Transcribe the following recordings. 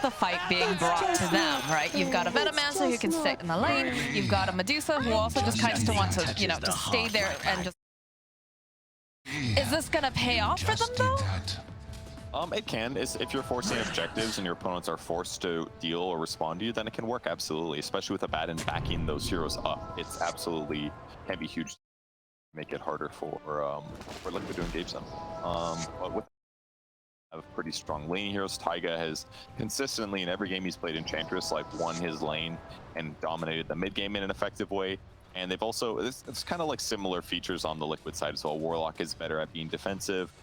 the fight being brought to them, right? You've got a Venomancer who can sit in the lane. You've got a Medusa who also just kind of wants to, you know, just stay there and just... Is this gonna pay off for them though? It can. If you're forcing objectives and your opponents are forced to deal or respond to you, then it can work absolutely, especially with Abaddon backing those heroes up. It's absolutely can be huge. Make it harder for Liquid to engage them. But with have pretty strong laning heroes, Taiga has consistently in every game he's played Enchantress like won his lane and dominated the mid game in an effective way. And they've also it's kind of like similar features on the Liquid side as well. Warlock is better at being defensive.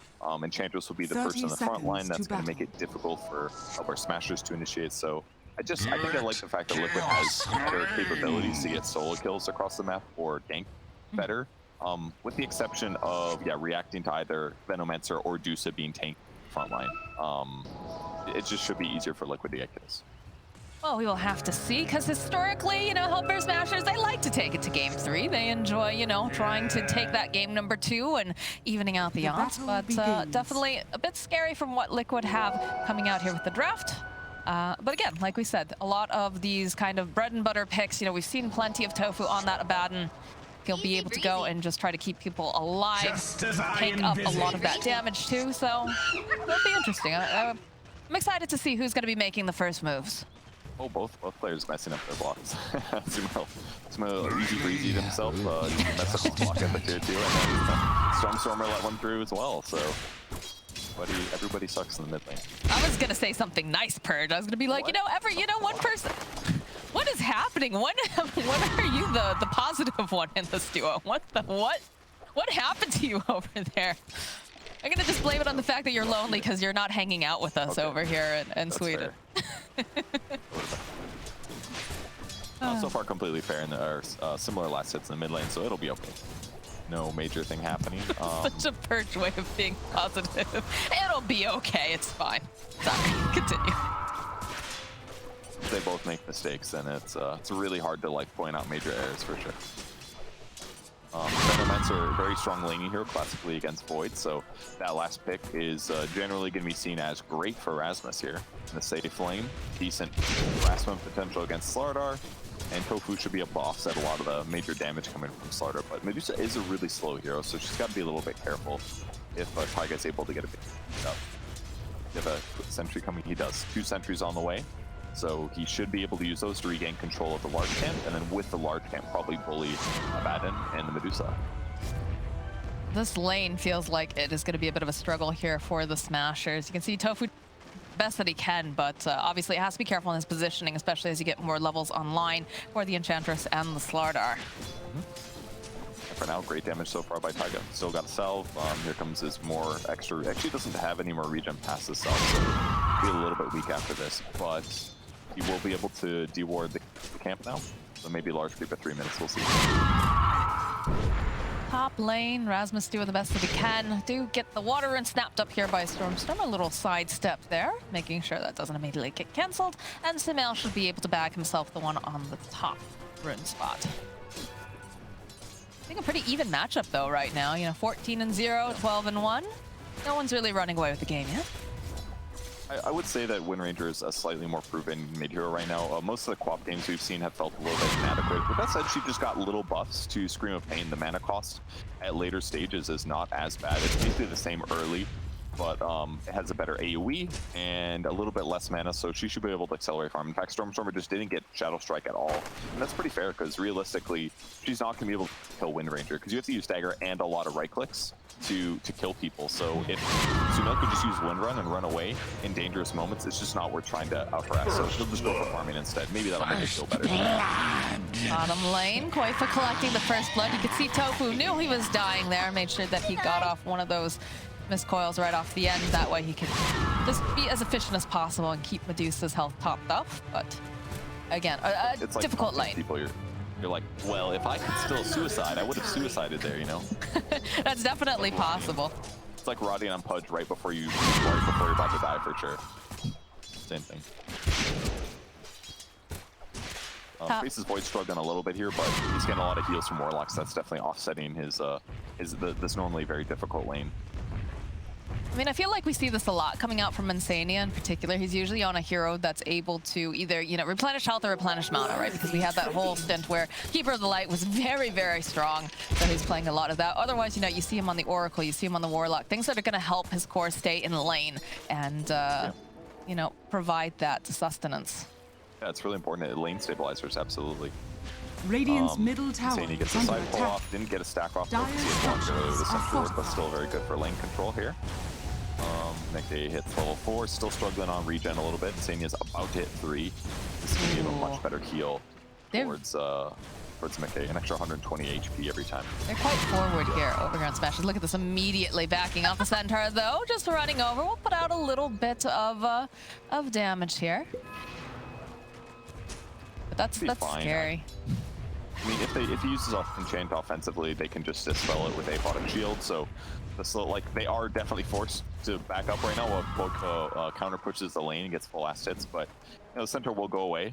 Enchantress will be the person in the front line that's going to make it difficult for our smashers to initiate. So I think I like the fact that Liquid has better capabilities to get solo kills across the map or gank better. With the exception of reacting to either Venomancer or Dusa being tanked front line. It just should be easier for Liquid to get kills. Well, we will have to see, because historically, you know, Helper Smashers, they like to take it to game 3. They enjoy, you know, trying to take that game number 2 and evening out the odds. But definitely a bit scary from what Liquid have coming out here with the draft. But again, like we said, a lot of these kind of bread and butter picks, you know, we've seen plenty of Tofu on that Abaddon. He'll be able to go and just try to keep people alive, take up a lot of that damage too. So it'll be interesting. I'm excited to see who's going to be making the first moves. Oh, both players messing up their blocks. Sumail easy breezy himself. Messed up his block at the tier 2, and then Stormstormer let one through as well. So everybody sucks in the mid lane. I was gonna say something nice, Purge. I was gonna be like, one person. What is happening? When are you the positive one in this duo? What happened to you over there? I'm gonna just blame it on the fact that you're lonely because you're not hanging out with us over here in Sweden. So far completely fair in the similar last hits in the mid lane, so it'll be okay. No major thing happening. Such a Purge way of being positive. It'll be okay. It's fine. Sorry. Continue. They both make mistakes, and it's really hard to like point out major errors for sure. Venomancer, very strong laning hero classically against Void, so that last pick is generally going to be seen as great for Rasmus here in the safe lane. Decent harassment potential against Slardar, and Tofu should be able to offset a lot of the major damage coming from Slardar. But Medusa is a really slow hero, so she's got to be a little bit careful if Taiga is able to get a bit up. You have a sentry coming, he does. 2 sentries on the way. So he should be able to use those to regain control of the large camp, and then with the large camp, probably bully Abaddon and the Medusa. This lane feels like it is going to be a bit of a struggle here for the Smashers. You can see Tofu best that he can, but obviously it has to be careful in his positioning, especially as you get more levels online for the Enchantress and the Slardar. For now, great damage so far by Taiga. Still got a salve. Here comes his more extra. Actually doesn't have any more regen past his salve, so he'll be a little bit weak after this, but he will be able to deward the camp now. So maybe large creep at 3 minutes, we'll see. Top lane, Rasmus doing the best that he can. Do get the water rune snapped up here by Stormstorm. A little sidestep there, making sure that doesn't immediately get cancelled. And Sumail should be able to bag himself the one on the top rune spot. I think a pretty even matchup though right now. 14-0, 12-1. No one's really running away with the game yet. I would say that Wind Ranger is a slightly more proven mid-hero right now. Most of the co-op games we've seen have felt a little bit inadequate. With that said, she just got little buffs to Scream of Pain. The mana cost at later stages is not as bad. It's basically the same early, but it has a better AoE and a little bit less mana, so she should be able to accelerate farm. In fact, Stormstormer just didn't get Shadow Strike at all. And that's pretty fair, because realistically, she's not going to be able to kill Wind Ranger, because you have to use Dagger and a lot of right clicks to kill people. So if Sumail could just use Windrun and run away in dangerous moments, it's just not worth trying to out-harass. So she'll just go for farming instead. Maybe that'll make it feel better. Bottom lane, Koifa collecting the first blood. You could see Tofu knew he was dying there, made sure that he got off one of those missed coils right off the end. That way he could just be as efficient as possible and keep Medusa's health topped up. But again, it's like difficult lane. People, you're like, well, if I could still suicide, I would have suicided there, That's definitely possible. It's like Roddy on Pudge right before you're about to die for sure. Same thing. Priest's Void struggling a little bit here, but he's getting a lot of heals from Warlocks. That's definitely offsetting his this normally very difficult lane. I mean, I feel like we see this a lot coming out from Insania in particular. He's usually on a hero that's able to either, you know, replenish health or replenish mana, right? Because we had that whole stint where Keeper of the Light was very, very strong. So he's playing a lot of that. Otherwise, you know, you see him on the Oracle, you see him on the Warlock, things that are going to help his core stay in lane and, you know, provide that sustenance. Yeah, it's really important. Lane stabilizers, absolutely. Radiant's middle tower Insania gets a side pull off, didn't get a stack off. But still very good for lane control here. McKay hits level 4, still struggling on regen a little bit. Insania's about to hit 3. This is going to give a much better heal towards McKay. An extra 120 HP every time. They're quite forward here, overground smashes. Look at this, immediately backing off the centaur though, just running over. We'll put out a little bit of damage here. But that's scary. I mean, if he uses Enchant offensively, they can just dispel it with Apod and Shield. So, they are definitely forced to back up right now while Poke counter pushes the lane and gets full last hits. But you know, the center will go away,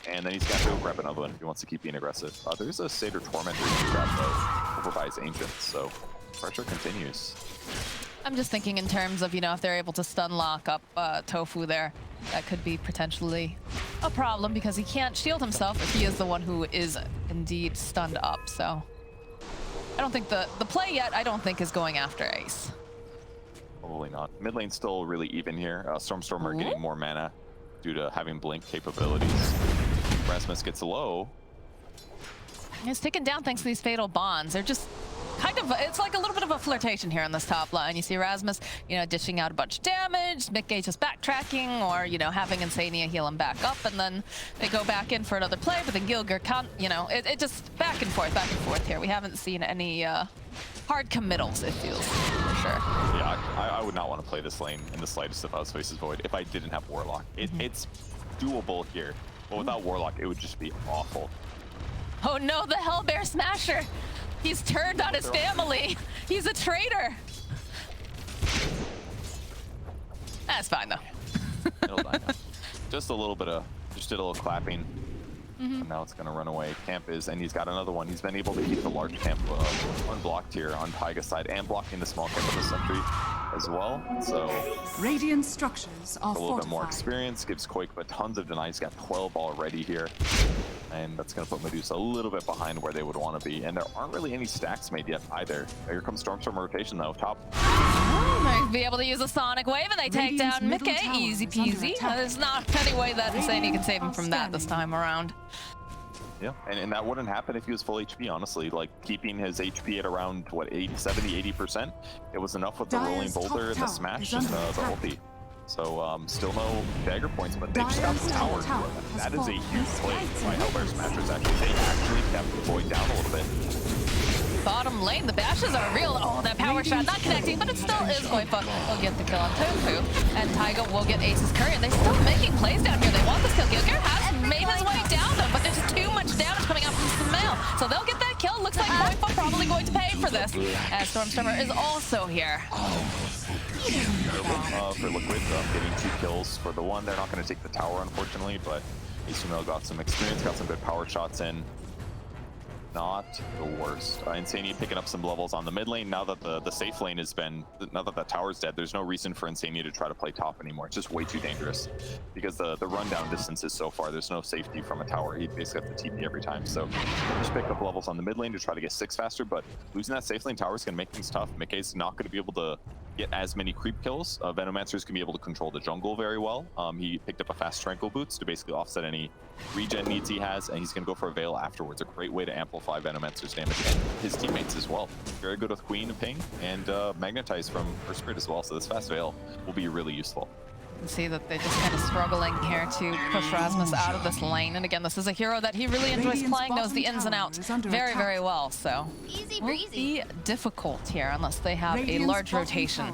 and then he's got to go grab another one if he wants to keep being aggressive. There's a Satyr Tormentor he can grab though, over by his Ancients. So pressure continues. I'm just thinking in terms of, you know, if they're able to stun lock up Tofu there, that could be potentially a problem because he can't shield himself if he is the one who is indeed stunned up. So I don't think the play yet, I don't think, is going after Ace. Probably not. Mid lane's still really even here. Stormstormer getting more mana due to having blink capabilities. Rasmus gets low. He's taken down thanks to these fatal bonds. They're just kind of, it's like a little bit of a flirtation here on this top line. You see Rasmus, you know, dishing out a bunch of damage, McKay just backtracking, or, you know, having Insania heal him back up, and then they go back in for another play, but then Gilger can't, you know, it just back and forth here. We haven't seen any hard committals, it feels, for sure. Yeah, I would not want to play this lane in the slightest if I was Faces Void if I didn't have Warlock. It's doable here, but without Warlock, it would just be awful. Oh no, the Hellbear Smasher! He's turned on his family. He's a traitor. That's fine though. It'll die now. Just a little bit of, just did a little clapping. And now it's gonna run away. Camp is, and he's got another one. He's been able to keep the large camp unblocked here on Taiga's side and blocking the small camp of the sentry as well. So Radiant structures are a little bit more experience, gives Quake but tons of deny. He's got 12 already here. And that's going to put Medusa a little bit behind where they would want to be. And there aren't really any stacks made yet either. Here comes Stormstorm rotation though, top. Might be able to use a Sonic Wave and they take down McKay, easy peasy. There's not any way that Insania can save him from that this time around. Yeah, and that wouldn't happen if he was full HP, honestly. Like, keeping his HP at around, what, 70, 80%? It was enough with the Rolling Boulder and the Smash and the ulti. So, still no dagger points, but they just got the tower. That is a huge play by Hellbear Smashers, actually. They actually kept the Void down a little bit. Bottom lane, the bashes are real. Oh, that power shot not connecting, but it still is going for. Will get the kill on Tofu, and Taiga will get Ace's curry. And they're still making plays down here. They want this kill. Gilger has made his way down though, but there's too much damage coming out from Sumail. So they'll get that kill. Looks like Koifa probably going to pay for this, as Stormstormer is also here. For Liquid, getting 2 kills for the one. They're not going to take the tower, unfortunately, but Sumail got some experience, got some good power shots in. Not the worst. Insania picking up some levels on the mid lane. Now that the safe lane has been, now that tower's dead, there's no reason for Insania to try to play top anymore. It's just way too dangerous because the rundown distance is so far. There's no safety from a tower. He basically has to TP every time. So just pick up levels on the mid lane to try to get 6 faster, but losing that safe lane tower is going to make things tough. McKay's not going to be able to get as many creep kills. Venomancer's can be able to control the jungle very well. He picked up a fast Tranquil Boots to basically offset any regen needs he has, and he's going to go for a Veil afterwards. A great way to amplify Venomancer's damage and his teammates as well. Very good with Queen and Ping, and Magnetize from First Spirit as well, so this fast Veil will be really useful. You can see that they're just kind of struggling here to push Rasmus out of this lane. And again, this is a hero that he really enjoys playing, knows the ins and outs very, very well. So it will be difficult here unless they have a large rotation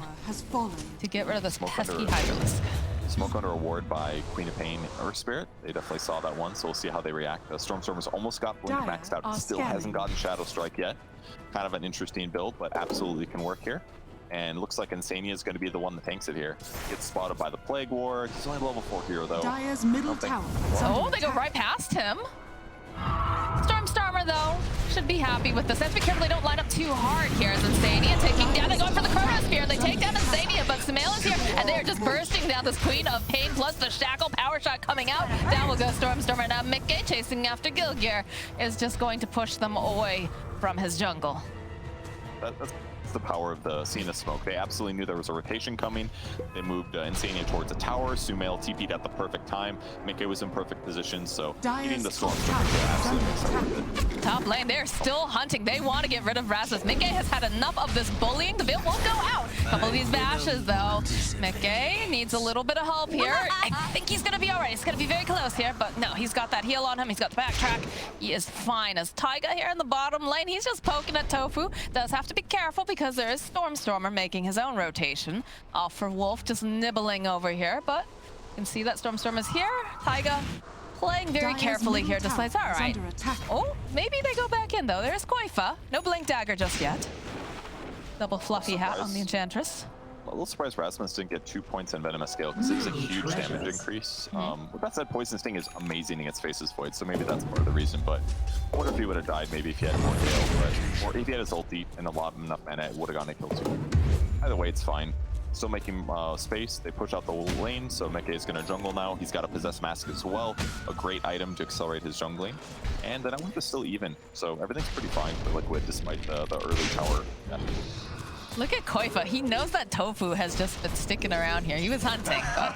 to get rid of this pesky Hydralisk. Smoke under a ward by Queen of Pain Earth Spirit. They definitely saw that one, so we'll see how they react. Stormstormer's almost got Blink maxed out, still hasn't gotten Shadow Strike yet. Kind of an interesting build, but absolutely can work here. And looks like Insania is going to be the one that tanks it here. Gets spotted by the Plague Ward. He's only level 4 hero though. Dire's middle tower. Oh, they go right past him. Stormstormer Stormer, though, should be happy with this. They have to be careful they don't line up too hard here as Insania taking down. They go for the Chronosphere. They take down Insania, but Sumail is here, and they're just bursting down this Queen of Pain, plus the Shackle power shot coming out. Down will go Stormer. Now Mickey chasing after Gilgear is just going to push them away from his jungle. That's the power of the Cena smoke. They absolutely knew there was a rotation coming. They moved Insania towards a tower. Sumail TP'd at the perfect time. Mickey was in perfect position, so getting the storm absolutely accelerated it. Top lane, they're still hunting. They want to get rid of Rasmus. Mickey has had enough of this bullying. The bit won't go out. A couple of these bashes, though. Mickey needs a little bit of help here. I think he's going to be all right. He's going to be very close here, but no, he's got that heal on him. He's got the backtrack. He is fine. As Taiga here in the bottom lane, he's just poking at Tofu. Does have to be careful because there is Stormer making his own rotation. Off for Wolf, just nibbling over here, but you can see that Storm is here. Taiga playing very carefully here, decides, all right. Oh, maybe they go back in, though. There's Koifa. No Blink Dagger just yet. Double fluffy hat on the Enchantress. A little surprised Rasmus didn't get 2 points in Venomous Scale because it's a huge damage increase. With that said, Poison Sting is amazing against Faceless Void, so maybe that's part of the reason. But I wonder if he would have died maybe if he had more Gale, or if he had his ulti and a lot of enough mana, it would have gotten a kill too. Either way, it's fine. Still making space. They push out the lane, so Mickey is going to jungle now. He's got a Possessed Mask as well, a great item to accelerate his jungling. And the network is still even, so everything's pretty fine for Liquid despite the early tower damage. Look at Koifa. He knows that Tofu has just been sticking around here. He was hunting, but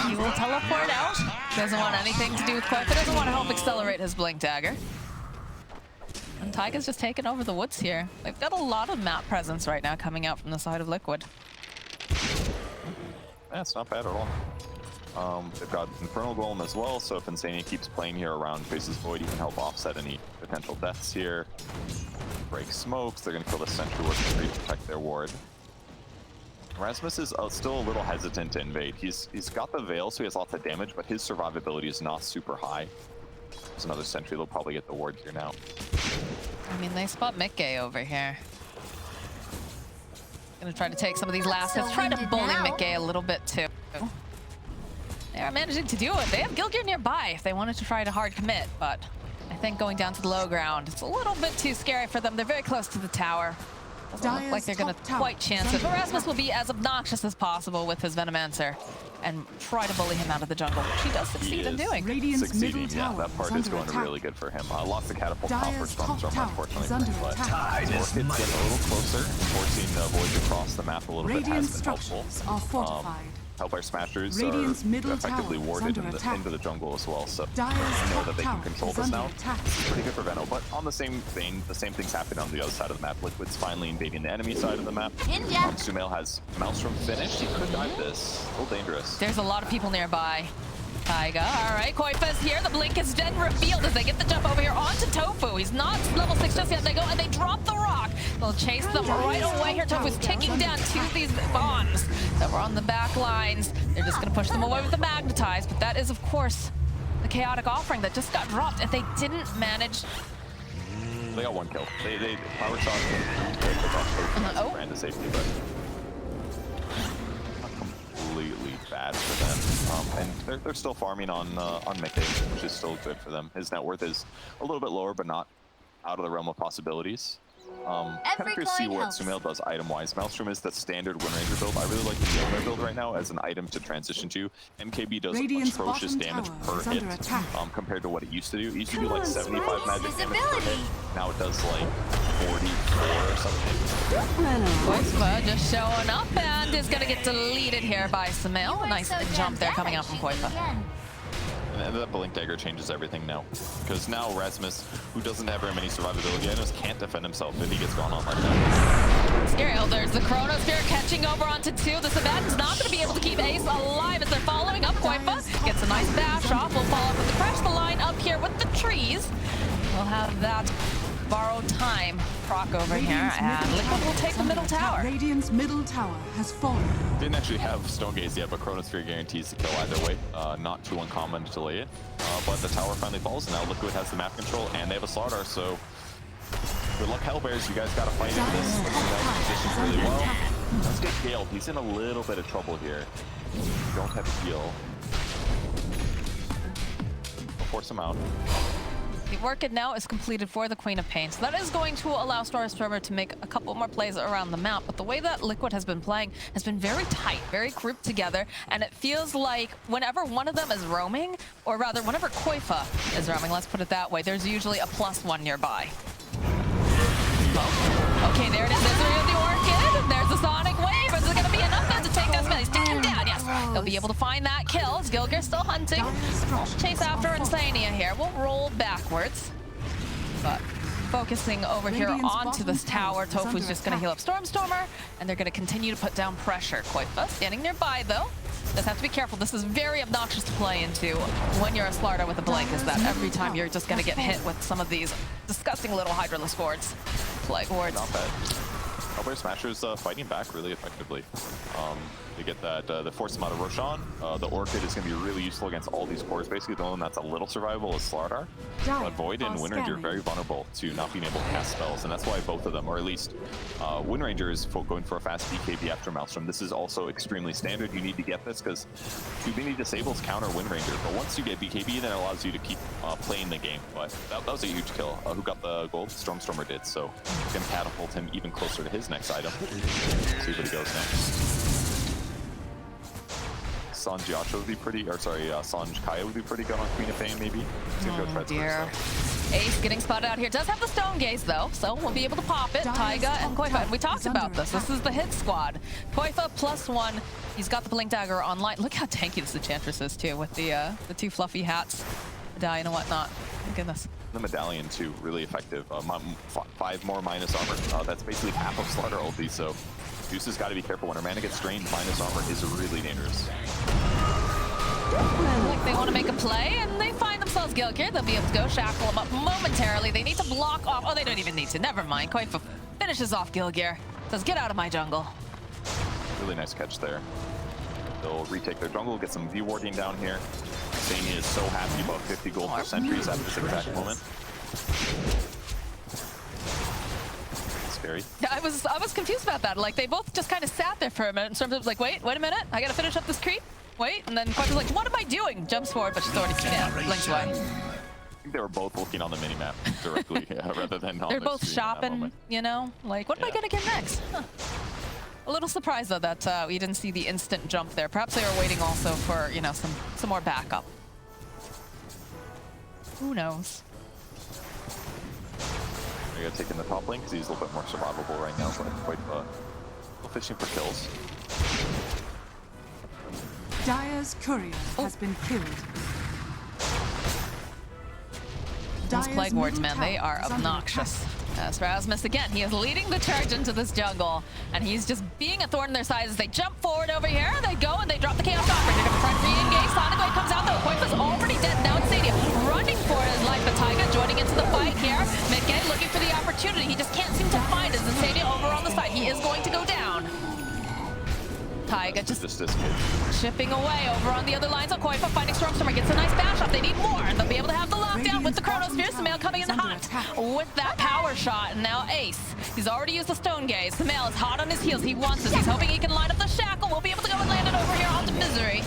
he will teleport out. Doesn't want anything to do with Koifa. Doesn't want to help accelerate his Blink Dagger. And Taiga's just taking over the woods here. They've got a lot of map presence right now coming out from the side of Liquid. Yeah, it's not bad at all. They've got Infernal Golem as well, so if Insania keeps playing here around Faceless Void, he can help offset any potential deaths here. Break smokes, they're going to kill the sentry work to protect their ward. Rasmus is still a little hesitant to invade. He's got the Veil, so he has lots of damage, but his survivability is not super high. There's another sentry, they'll probably get the ward here now. I mean, they spot Mickey over here. Gonna try to take some of these last hits, try to bully Mickey a little bit too. They are managing to do it. They have Gilgear nearby if they wanted to try to hard commit, but I think going down to the low ground, it's a little bit too scary for them. They're very close to the tower. Doesn't look like they're going to quite chance it. But Rasmus will be as obnoxious as possible with his Venomancer and try to bully him out of the jungle, which he does succeed in doing. Succeeding, yeah, that part is going really good for him. Lost the catapult for Storm, unfortunately, but it's getting a little closer, forcing Void to cross the map a little bit has been helpful. Hellfire Smashers are effectively warded into the jungle as well, so they know that they can control this now. It's pretty good for Veno, but on the same vein, the same thing's happening on the other side of the map. Liquid's finally invading the enemy side of the map. Sumail has Maelstrom finished. He could dive this. A little dangerous. There's a lot of people nearby. Taiga, all right, Koifa's here. The blink is then revealed as they get the jump over here onto Tofu. He's not level 6 just yet. They go and they drop the rock. They'll chase them right away here. Tofu's taking down 2 of these bombs that were on the back lines. They're just going to push them away with the Magnetize, but that is, of course, the Chaotic Offering that just got dropped. If they didn't manage... They got 1 kill. They power shot Tofu ran to safety, but not completely bad for them. And they're still farming on Mickey, which is still good for them. His net worth is a little bit lower, but not out of the realm of possibilities. Kind of curious to see what Sumail does item-wise. Maelstrom is the standard Windranger build. I really like the Mjolnir build right now as an item to transition to. MKB does atrocious damage per hit compared to what it used to do. It used to do like 75 magic damage per hit. Now it does like 44 or something. Koifa just showing up and is going to get deleted here by Sumail. A nice jump there coming out from Koifa. And that Blink Dagger changes everything now. Because now Rasmus, who doesn't have very many survivability items, can't defend himself if he gets gone on like that. Scary. Oh, there's the Chronosphere catching over onto 2. The Sabaton's not going to be able to keep Ace alive as they're following up. Koifa gets a nice bash off. We'll follow up with the crash the line up here with the trees. We'll have that borrowed time proc over here, and Liquid will take the middle tower. Radiant's middle tower has fallen. Didn't actually have Stone Gaze yet, but Chronosphere guarantees the kill either way. Not too uncommon to delay it. But the tower finally falls, and now Liquid has the map control, and they have a Slardar, so good luck, Hellbears. You guys got to fight into this. Positioned really well. Let's get Gale. He's in a little bit of trouble here. Don't have a heal. We'll force him out. The Orchid now is completed for the Queen of Pain, so that is going to allow Stormstormer to make a couple more plays around the map. But the way that Liquid has been playing has been very tight, very grouped together, and it feels like whenever one of them is roaming, or rather whenever Koifa is roaming, let's put it that way, there's usually a +1 nearby. Oh. Okay, there it is. Misery of the Orchid. There's the Sonic Wave. Is it going to be enough then to take that spell? He's taking him down, yes. They'll be able to find that kill. Gilgir still hunting. Chase after Insania here. We'll roll backwards. But focusing over here onto this tower, Tofu's just going to heal up Stormstormer, and they're going to continue to put down pressure. Koifa standing nearby, though. Just have to be careful. This is very obnoxious to play into when you're a Slarta with a Blink, is that every time you're just going to get hit with some of these disgusting little Hydraless wards. Plague wards. Not bad. Hellbear Smasher's fighting back really effectively. They get that, the force him out of Roshan. The Orchid is going to be really useful against all these cores. Basically, the one that's a little survivable is Slardar. But Void and Windranger are very vulnerable to not being able to cast spells, and that's why both of them, or at least Windranger is going for a fast BKB after Maelstrom. This is also extremely standard. You need to get this because too many disables counter Windranger. But once you get BKB, then it allows you to keep playing the game. But that was a huge kill. Who got the gold? Stormstormer did. So you can catapult him even closer to his next item. See what he goes next. Sanj Yacha would be pretty, or sorry, Sanj Kaya would be pretty good on Queen of Pain, maybe. Oh dear. Ace getting spotted out here. Does have the Stone Gaze, though, so we'll be able to pop it. Taiga and Koifa, and we talked about this. This is the hit squad. Koifa +1. He's got the Blink Dagger online. Look how tanky this Enchantress is, too, with the two fluffy hats, medallion and whatnot. My goodness. The medallion, too, really effective. 5 more minus armor. That's basically half of Slardar ulti, so Juice has got to be careful. When her mana gets drained, minus armor is really dangerous. Like they want to make a play, and they find themselves Gilgir. They'll be able to go shackle him up momentarily. They need to block off. Oh, they don't even need to. Never mind. Koifa finishes off Gilgir. Says, get out of my jungle. Really nice catch there. They'll retake their jungle, get some V-warding down here. Sania is so happy about 50 gold for sentries at this exact moment. Scary. Yeah, I was confused about that. Like, they both just kind of sat there for a minute in terms of like, wait a minute. I got to finish up this creep. Wait, and then Koifa's like, what am I doing? Jumps forward, but she's already blinked away. I think they were both looking on the minimap directly, rather than on They're both shopping, you know? Like, what am I going to get next? Huh. A little surprised, though, that we didn't see the instant jump there. Perhaps they were waiting also for, you know, some more backup. Who knows? I gotta take in the top lane because he's a little bit more survivable right now, but quite fishing for kills. Dire's courier has been killed. Those Plague Wards, man, they are obnoxious. As Rasmus, again, he is leading the charge into this jungle, and he's just being a thorn in their side as they jump forward over here. They go and they drop the Chaos Offer. They're going to try to re-engage. Sonic Wave comes out, though. Koifa's already dead. Now it's Stadium running for his life, but Taiga joining into the fight here. Midgate looking for the opportunity. He just can't seem to find his Stadium over on the side. He is going to go down. Taiga just chipping away over on the other line. So Koifa finding Stormstormer gets a nice bash up. They need more, and they'll be able to have the lockdown with the Chronosphere. Sumail coming in hot with that power shot, and now Ace. He's already used the Stone Gaze. Sumail is hot on his heels. He wants this. He's hoping he can line up the shackle. We'll be able to go and land it over here onto Misery.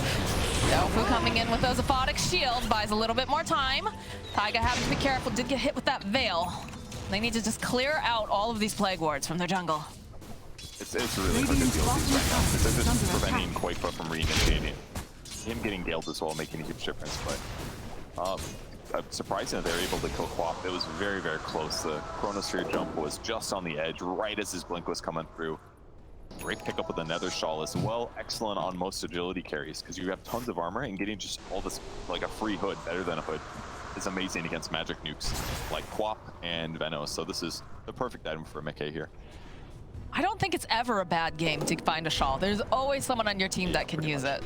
Tofu coming in with those Aphotic Shield buys a little bit more time. Taiga having to be careful. Did get hit with that Veil. They need to just clear out all of these Plague Wards from their jungle. It's really hard to deal with these right now because they're just preventing Koifa from re-initiating. Him getting Galed as well, making a huge difference, but surprising that they were able to kill Quap. It was very, very close. The Chronosphere jump was just on the edge, right as his blink was coming through. Great pickup with the Nether Shawl as well. Excellent on most agility carries because you have tons of armor, and getting just all this, like a free hood, better than a hood, is amazing against magic nukes like Quap and Venos. So this is the perfect item for McKay here. I don't think it's ever a bad game to find a shawl. There's always someone on your team that can use it.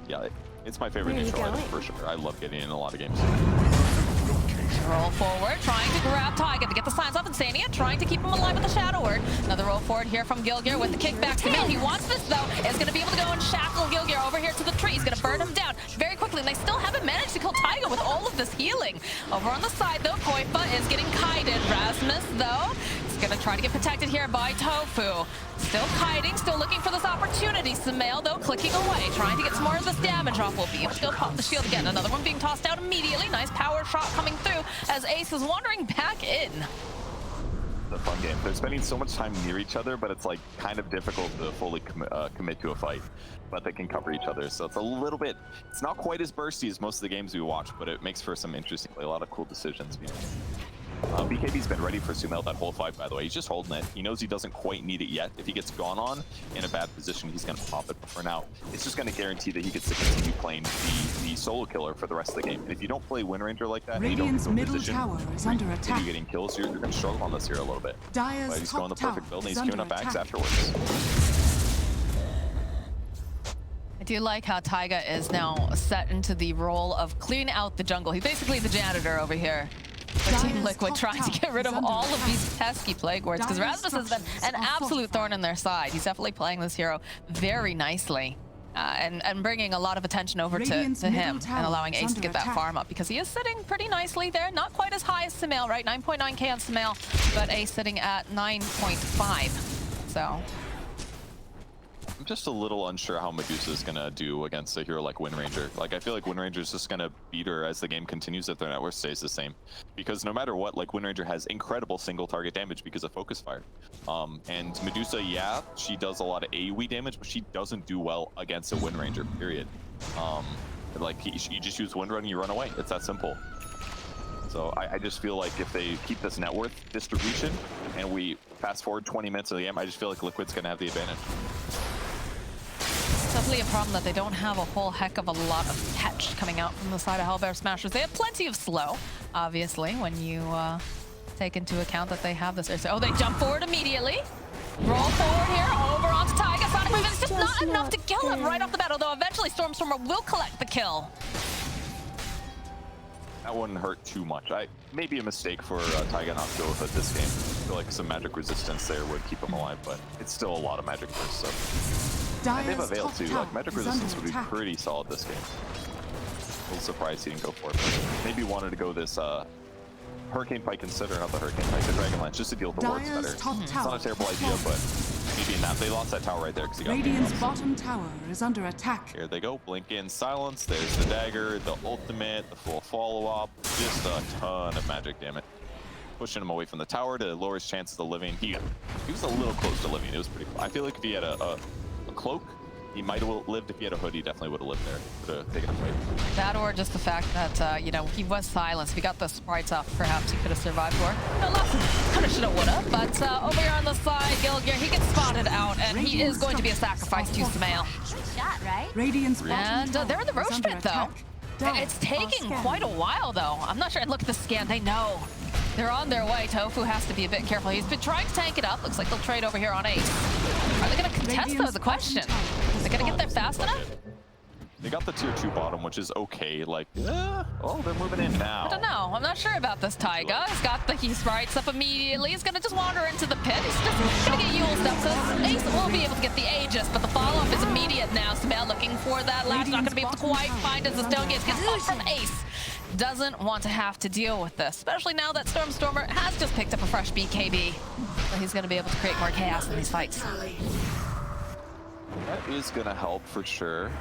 Yeah, it's my favorite neutral item for sure. I love getting in a lot of games. Roll forward, trying to grab Taiga to get the signs off Insania, trying to keep him alive with the Shadow Word. Another roll forward here from Gilgir with the kickback. Sumail, he wants this though, is going to be able to go and shackle Gilgir over here to the tree. He's going to burn him down very quickly, and they still haven't managed to kill Taiga with all of this healing. Over on the side though, Koifa is getting kited. Rasmus though, is going to try to get protected here by Tofu. Still kiting, still looking for this opportunity. Sumail, though, clicking away, trying to get some more of this damage off. Will be able to go pop the shield again. Another one being tossed out immediately. Nice power shot coming through as Ace is wandering back in. A fun game. They're spending so much time near each other, but it's like kind of difficult to fully commit to a fight. But they can cover each other, so it's a little bit. It's not quite as bursty as most of the games we watch, but it makes for some interesting, a lot of cool decisions. BKB's been ready for Sumail that whole fight, by the way. He's just holding it. He knows he doesn't quite need it yet. If he gets gone on in a bad position, he's going to pop it. But for now, it's just going to guarantee that he gets to continue playing the solo killer for the rest of the game. And if you don't play Windranger like that, Radiant's and you don't middle tower is under attack. you're getting kills, you're going to struggle on this hero a little bit. Dire's But he's going the perfect build, and he's queuing up bags attack. afterwards. I do like how Taiga is now set into the role of cleaning out the jungle. He's basically the janitor over here. For Team Liquid, trying to get rid of all of these pesky plague wards, because Rasmus has been an absolute thorn in their side. He's definitely playing this hero very nicely, and bringing a lot of attention over to him, and allowing Ace to get that farm up, because he is sitting pretty nicely there. Not quite as high as Sumail, right? 9.9k on Sumail, but Ace sitting at 9.5. So I'm just a little unsure how Medusa is gonna do against a hero like Windranger. Like, I feel like Windranger is just gonna beat her as the game continues if their network stays the same. Because no matter what, like, Windranger has incredible single target damage because of focus fire. And Medusa, yeah, she does a lot of AoE damage, but she doesn't do well against a Windranger, period. Like, you just use Windrun and you run away. It's that simple. So I just feel like if they keep this net worth distribution and we fast forward 20 minutes of the game, I just feel like Liquid's gonna have the advantage. definitely a problem that they don't have a whole heck of a lot of catch coming out from the side of Hellbear Smashers. They have plenty of slow, obviously, when you take into account that they have this. Oh, they jump forward immediately. Roll forward here, over onto Taiga. Sonic move is just not enough to kill him right off the bat, although eventually Stormstormer will collect the kill. That wouldn't hurt too much. Maybe a mistake for Taiga not to go with it this game. I feel like some magic resistance there would keep him alive, but it's still a lot of magic burst, so. And they have a Veil too. Like, magic resistance would be pretty solid this game. A little surprised he didn't go for it. But maybe wanted to go this Hurricane Pike instead, or not the Hurricane Pike, the Dragon Lance, just to deal with the wards better. It's not a terrible idea, but maybe in that they lost that tower right there because he got Radiant's bottom tower is under attack. Here they go, blink in, silence. There's the dagger, the ultimate, the full follow-up, just a ton of magic, damn it. Pushing him away from the tower to lower his chances of living. He was a little close to living. It was pretty cool. I feel like if he had a cloak, he might have lived. If he had a hood, he definitely would have lived there. Could have taken a fight. That, or just the fact that, you know, he was silenced. If he got the sprites off, perhaps he could have survived for. No, kind of shoulda, woulda. But over here on the side, Gilgear, he gets spotted out, and he is going to be a sacrifice to Sumail. Shot, right? Radiant's And they're in the Roche pit, though. It's taking quite a while, though. I'm not sure. And look at the scan. They know. They're on their way. Tofu has to be a bit careful. He's been trying to tank it up. Looks like they'll trade over here on Ace. Are they going to contest, though, is the question. Are they going to get there fast enough? They got the tier 2 bottom, which is okay. Like, oh, they're moving in now. I don't know. I'm not sure about this Taiga. He's got the sprites up immediately. He's going to just wander into the pit. He's just going to get Yule's up. So Ace will be able to get the Aegis, but the follow-up is immediate now. Sumail looking for that last. Not going to be able to quite find as the Stone Gaze gets up from Ace. Doesn't want to have to deal with this, especially now that Stormstormer has just picked up a fresh BKB. So he's going to be able to create more chaos in these fights. That is going to help for sure.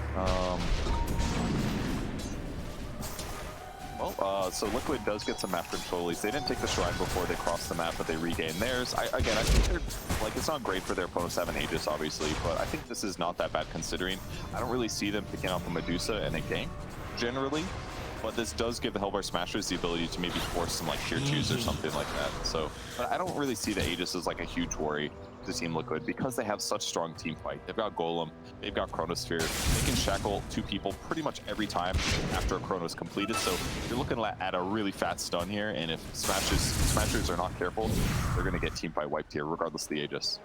So Liquid does get some map control. They didn't take the shrine before they crossed the map, but they regained theirs. I think they're, like, it's not great for their opponents to have an Aegis, obviously, but I think this is not that bad considering. I don't really see them picking up a Medusa and a gank, generally. But this does give the Hellbear Smashers the ability to maybe force some like tier 2s or something like that. So, but I don't really see the Aegis as like a huge worry to Team Liquid because they have such strong team fight. They've got Golem, they've got Chronosphere. They can shackle 2 people pretty much every time after a Chrono is completed. So you're looking at a really fat stun here, and if Smashers are not careful, they're going to get team fight wiped here, regardless of the Aegis.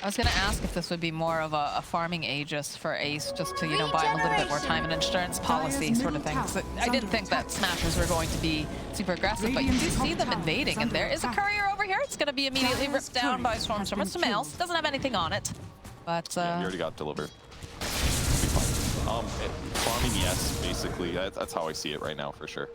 I was going to ask if this would be more of a farming Aegis for Ace, just to, you know, buy him a little bit more time and insurance policy sort of thing. I didn't think that Smashers were going to be super aggressive, but you do see them invading, and there is a courier over here. It's going to be immediately ripped down by Stormstormer. Sumail doesn't have anything on it, but... Yeah, he already got delivered. Farming, yes, basically. That's how I see it right now, for sure.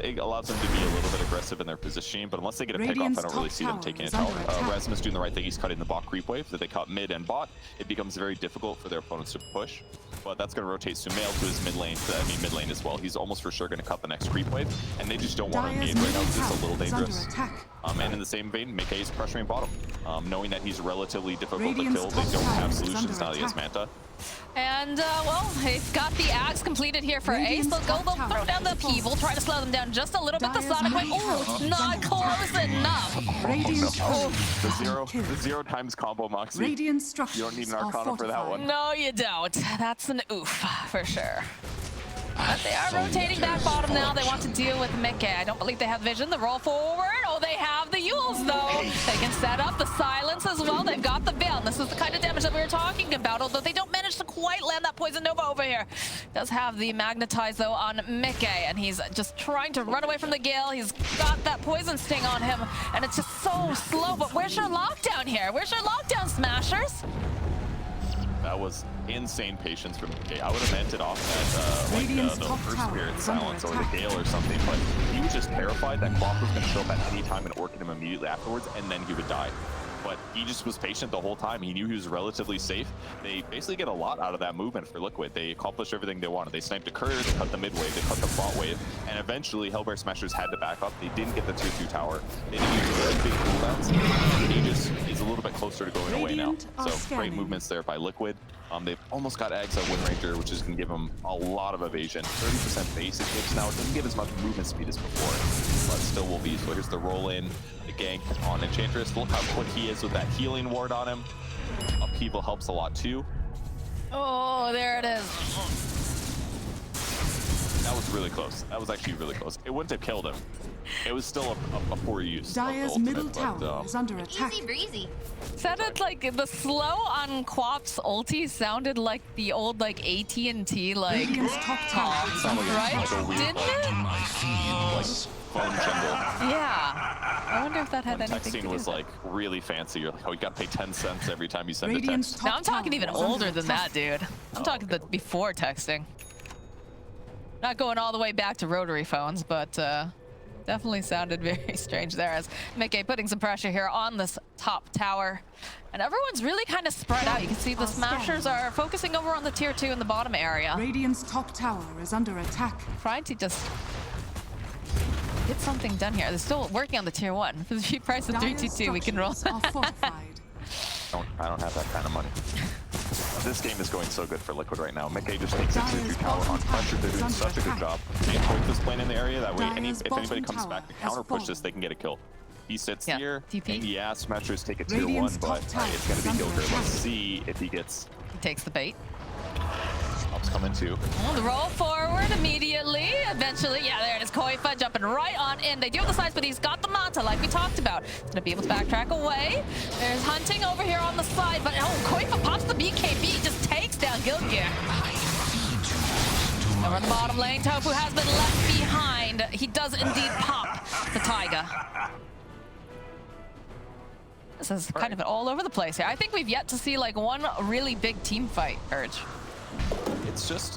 It allows them to be a little bit aggressive in their positioning, but unless they get a pick off, I don't really see them taking a tower. Rasmus doing the right thing. He's cutting the bot creep wave that they caught mid and bot. It becomes very difficult for their opponents to push, but that's going to rotate Sumail to his mid lane. Mid lane as well. He's almost for sure going to cut the next creep wave, and they just don't want to engage right now because it's a little dangerous. And in the same vein, Mickey is pressuring bottom, knowing that he's relatively difficult to kill. They don't have solutions now that he has Manta. And, well, they've got the axe completed here for Ace. They'll throw down the upheaval, try to slow them down just a little bit. The Sonic Wave, oh, not close enough. The zero times combo, Moxie. You don't need an Arcana for that one. No, you don't. That's an oof, for sure. But they are rotating back bottom now. They want to deal with Mickey. I don't believe they have vision. The roll forward. Oh, they have the Yules, though. They can set up the silence as well. They've got the Veil. This is the kind of damage that we were talking about, although they don't manage to quite land that Poison Nova over here. Does have the Magnetize, though, on Mickey, and he's just trying to run away from the Gale. He's got that Poison Sting on him, and it's just so slow. But where's your lockdown here? Where's your lockdown, Smashers? That was insane patience from Mickey. I would have meant it off at the First Spirit Silence or the Gale or something, but he was just terrified that Quaff was going to show up at any time and orchid him immediately afterwards, and then he would die. But he just was patient the whole time. He knew he was relatively safe. They basically get a lot out of that movement for Liquid. They accomplished everything they wanted. They sniped a courier, they cut the mid wave, they cut the bot wave, and eventually Hellbear Smashers had to back up. They didn't get the tier 2 tower. They didn't use really big cooldowns. Aegis is a little bit closer to going away now. So great movements there by Liquid. They've almost got Ags on Wind Ranger, which is going to give them a lot of evasion. 30% base it gives now. It doesn't give as much movement speed as before, but still will be. So here's the roll in, the gank on Enchantress. Look how quick he is with that healing ward on him. Upheaval helps a lot too. Oh, there it is. That was really close. That was actually really close. It wouldn't have killed him. It was still a poor use. Dire's middle tower is under attack. Easy breezy. Sounded like the slow on Quaff's ulti sounded like the old like AT&T like call, right? Didn't it? Like phone jingle. Yeah. I wonder if that had anything to do Texting with was it. like really fancy. You're like, oh, you gotta pay 10 cents every time you send a text. Now I'm talking even older than that, dude. I'm talking the before texting. Not going all the way back to rotary phones, but definitely sounded very strange there as Mickey putting some pressure here on this top tower. And everyone's really kind of spread out. You can see the Smashers are focusing over on the tier 2 in the bottom area. Radiant's top tower is under attack. Trying to just get something done here. They're still working on the tier 1. For the cheap price of 322, we can roll. I don't have that kind of money. This game is going so good for Liquid right now. Mickey just takes it to tower on pressure. They're doing such a good job. They hold this plane in the area. That way, if anybody comes back to counter push this, they can get a kill. He sits here, and yeah, Smashers take a tier 1, but it's going to be Gilger. Let's see if he gets... He takes the bait. Up's coming too. Oh, the roll forward immediately. Eventually, yeah, there it is. Koifa jumping right on in. They do have the size, but he's got the Manta, like we talked about. He's going to be able to backtrack away. There's hunting over here on the side, but oh, Koifa pops the BKB, just takes down Gilgear. Over in the bottom lane, Tofu has been left behind. He does indeed pop the Taiga. This is kind of all over the place here. I think we've yet to see like one really big team fight, Urge.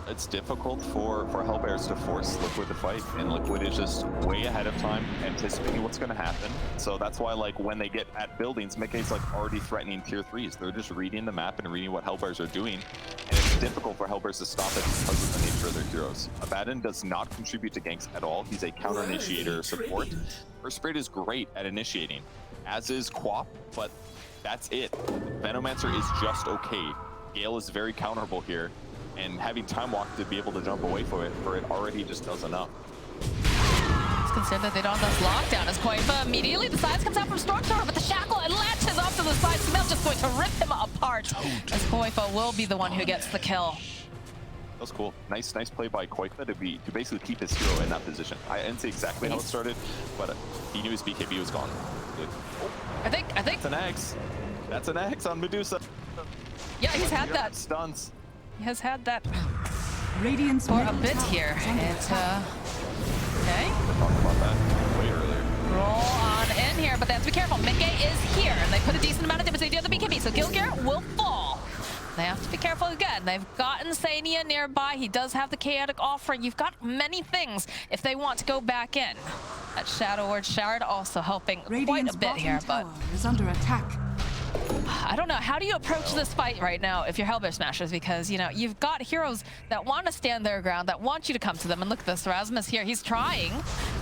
It's difficult for Hellbears to force Liquid to fight, and Liquid is just way ahead of time, anticipating what's going to happen. So that's why, like, when they get at buildings, Mickey's like already threatening tier 3s. They're just reading the map and reading what Hellbears are doing, and it's difficult for Hellbears to stop it because of the nature of their heroes. Abaddon does not contribute to ganks at all. He's a counter initiator support. First Spirit is great at initiating, as is Quap, but that's it. Venomancer is just okay. Gale is very counterable here, and having Time Walk to be able to jump away for it already just does enough. It's considered that they don't have lockdown as Koifa immediately the size comes out from Storm Tower, but the shackle and latches off to the side. Sumail just going to rip him apart as Koifa will be the one who gets the kill. That was cool. Nice play by Koifa to basically keep his hero in that position. I didn't see exactly how it started, but he knew his BKB was gone. Good. Oh. I think that's an Axe. That's an Axe on Medusa. Yeah, he's had that. Stuns. He has had that Radiance for a bit here. It's okay. We talked about that way earlier. Roll on in here, but they have to be careful. Mickey is here, and they put a decent amount of damage. They do have the BKB, so Gilgear will fall. They have to be careful again. They've got Insania nearby. He does have the chaotic offering. You've got many things if they want to go back in. That Shadow Word Shard also helping quite a bit here, but is under attack. I don't know. How do you approach this fight right now if you're Hellbear Smashers? Because, you know, you've got heroes that want to stand their ground, that want you to come to them. And look at this, Rasmus here. He's trying.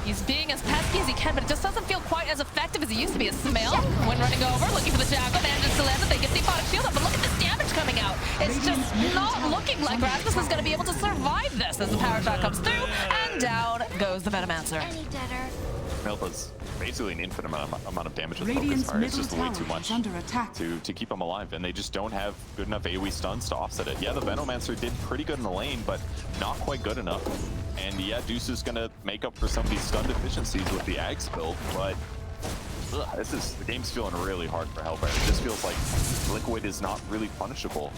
He's being as pesky as he can, but it just doesn't feel quite as effective as he used to be. As Sumail, when running over, looking for the Jackal, manages to land it. They get the bottom shield up, but look at this damage coming out. It's just not looking like Rasmus is going to be able to survive this as the power shot comes through, and down goes the Venomancer. Any deader. Sumail does basically an infinite amount of damage with Radiant's focus fire. It's middle just way tower too much is under attack. to keep him alive, and they just don't have good enough AoE stuns to offset it. Yeah, the Venomancer did pretty good in the lane, but not quite good enough. And yeah, Deuce is gonna make up for some of these stun deficiencies with the Ag spill, but the game's feeling really hard for Hellbear. It just feels like Liquid is not really punishable.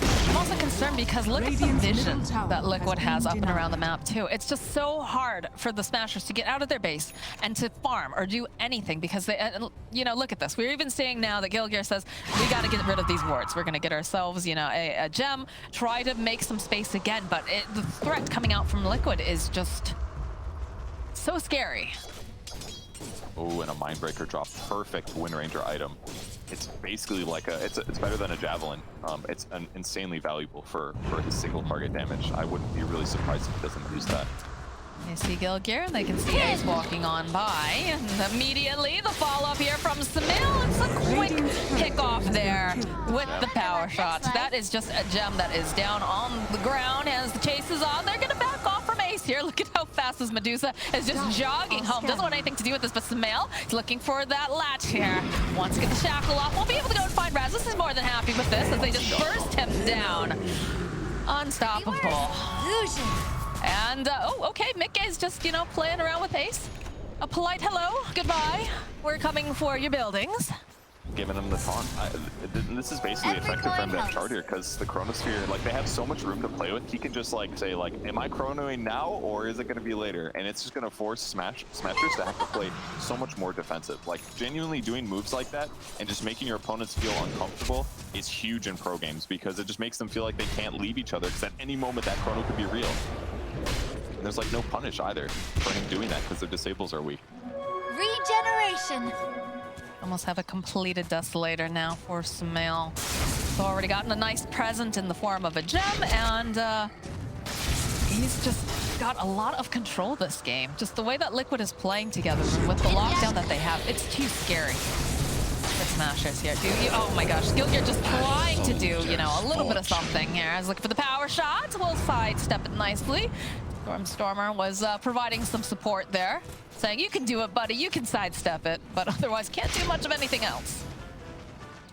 I'm also concerned because look at the Radiant's vision middle tower that Liquid has has been up and denied. around the map too. It's just so hard for the Smashers to get out of their base and to farm or do anything because they, you know, look at this. We're even seeing now that Gilgear says we got to get rid of these wards. We're going to get ourselves, you know, a gem, try to make some space again. But the threat coming out from Liquid is just so scary. Oh, and a Mindbreaker drop. Perfect Wind Ranger item. It's basically like it's better than a Javelin. It's insanely valuable for his single target damage. I wouldn't be really surprised if he doesn't use that. They see Gilgear, and they can see Ace walking on by. And immediately, the follow-up here from Sumail. It's a quick pick-off there with the power shots. That is just a gem that is down on the ground as the chase is on. They're going to back off from Ace here. Look at how fast this Medusa is just jogging home. Doesn't want anything to do with this, but Sumail is looking for that latch here. Wants to get the shackle off. Won't be able to go and find Raz. This is more than happy with this as they just burst him down. Unstoppable. Illusion. And, oh, okay, Mickey is just, you know, playing around with Ace. A polite hello, goodbye. We're coming for your buildings. Giving him the taunt. This is basically effective for him to chart here because the Chronosphere, like, they have so much room to play with. He can just, like, say, like, am I chronoing now or is it going to be later? And it's just going to force Smashers to have to play so much more defensive. Like, genuinely doing moves like that and just making your opponents feel uncomfortable is huge in pro games because it just makes them feel like they can't leave each other because at any moment that chrono could be real. And there's, like, no punish either for him doing that because their disables are weak. Regeneration. Almost have a completed Desolator now for Sumail. He's already gotten a nice present in the form of a gem, and he's just got a lot of control this game. Just the way that Liquid is playing together with the lockdown that they have, it's too scary. The Smashers here. Oh my gosh, Gilgear just trying to do, you know, a little bit of something here. I was looking for the power shot. We'll sidestep it nicely. Stormer was providing some support there, saying, you can do it, buddy, you can sidestep it, but otherwise can't do much of anything else.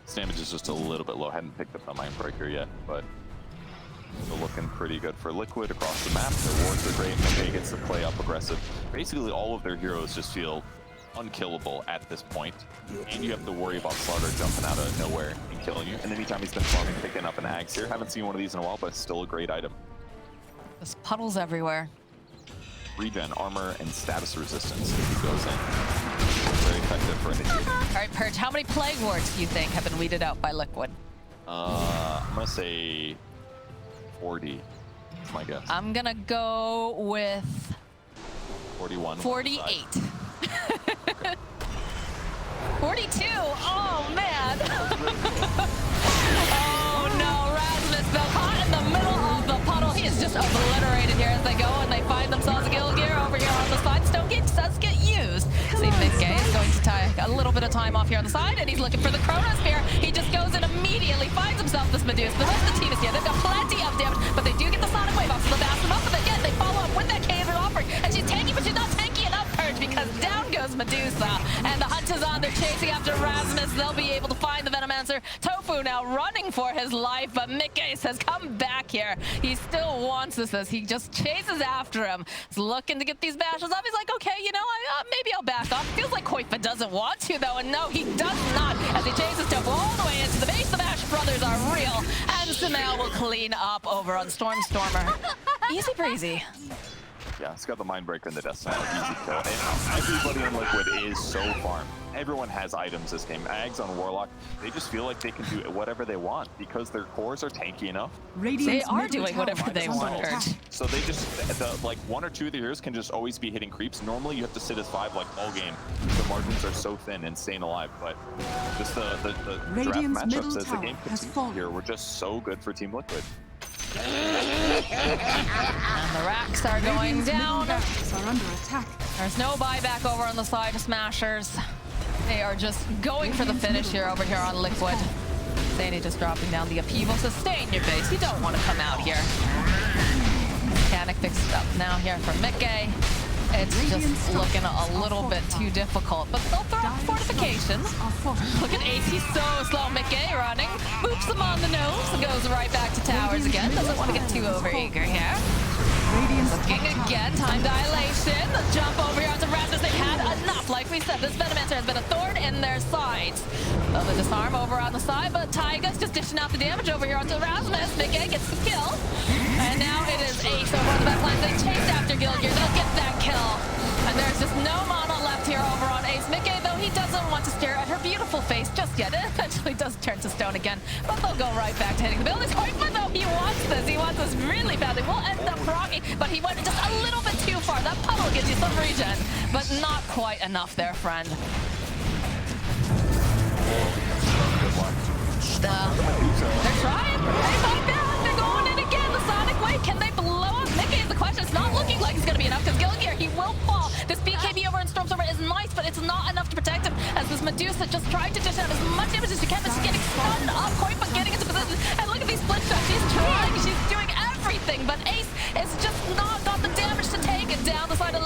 His damage is just a little bit low. Hadn't picked up the Mindbreaker yet, but still looking pretty good for Liquid across the map. Their wards are great. Menge gets to play up aggressive. Basically, all of their heroes just feel unkillable at this point, and you have to worry about Slaughter jumping out of nowhere and killing you. And anytime he's been farming, picking up an Axe here. Haven't seen one of these in a while, but still a great item. There's puddles everywhere. Regen, armor, and status resistance if he goes in. Very effective for initiating. All right, Purge, how many Plague Wards do you think have been weeded out by Liquid? I'm gonna say 40. That's my guess. I'm gonna go with 41. 48. 42? Oh, man. Oh, no. Rasmus, though, caught in the middle of the puddle. He is just obliterated here as they go, and they find themselves a Gilgear over here on the side. Stonegate does get used. See, Mickey is going to tie a little bit of time off here on the side, and he's looking for the Chronosphere. He just goes in immediately, finds himself this Medusa. The rest of the team is here. They've got plenty of damage, but they do get the Sonic Wave off, so they'll bash them up. But again, they follow up with that chaotic offering, and she's tanky, but she's not tanky enough, Purge, because down goes Medusa. And the hunt is on. They're chasing after Rasmus. They'll be able to find the Venomancer. Tofu now running for his life, but Mickey says, come back here. He still wants this as he just chases after him. He's looking to get these bashes off. He's like, okay, you know, maybe I'll back off. Feels like Koifa doesn't want to, though, and no, he does not, as he chases Tofu all the way into the base. The Bash brothers are real, and Sumail will clean up over on Stormstormer. Easy breezy. Yeah, it's got the Mindbreaker and the Death Side. Easy kill. And everybody in Liquid is so farmed. Everyone has items this game. Ags on Warlock, they just feel like they can do whatever they want because their cores are tanky enough. They are doing whatever they want. So they just, like 1 or 2 of the heroes can just always be hitting creeps. Normally you have to sit as 5 like all game. The margins are so thin and staying alive, but just the draft matchups as the game continues here were just so good for Team Liquid. And the racks are going down. Barracks are under attack. There's no buyback over on the side of Smashers. They are just going for the finish here over here on Liquid. Sandy just dropping down the upheaval. So stay in your base. You don't want to come out here. Mechanic picks it up now here for Mickey. It's just looking a little bit too difficult, but they'll throw up fortifications. Look at Ace, he's so slow. Mickey running, boops him on the nose, and goes right back to towers again. Doesn't want to get too overeager here. Looking again, time dilation. The jump over here onto Rasmus. They've had enough. Like we said, this Venomancer has been a thorn in their sides. So the disarm over on the side, but Taiga's just dishing out the damage over here onto Rasmus. Mickey gets the kill. And now it is Ace over on the back line. They chase after Gilgear. They'll get that kill. And there's just no mana left here over on Ace. Mickey, though, he doesn't want to stare at her beautiful face just yet. It eventually does turn to stone again. But they'll go right back to hitting the buildings. Hoytman, though, he wants this. He wants this really badly. We'll end up rocking, but he went just a little bit too far. That puddle gives you some regen, but not quite enough there, friend. They're trying. They fight back. They're going in again. The Sonic Wave. Can they blow up Mickey is the question. It's not looking like it's going to be enough because Gilgear, he will fall. This BKB over in Stormstormer is nice, but it's not enough to protect him as this Medusa just tried to dish out as much damage as she can, but she's getting stunned up. Koipa getting into position. And look at these split shots. She's trying. She's doing everything, but Ace is just not got the damage to take it down the side of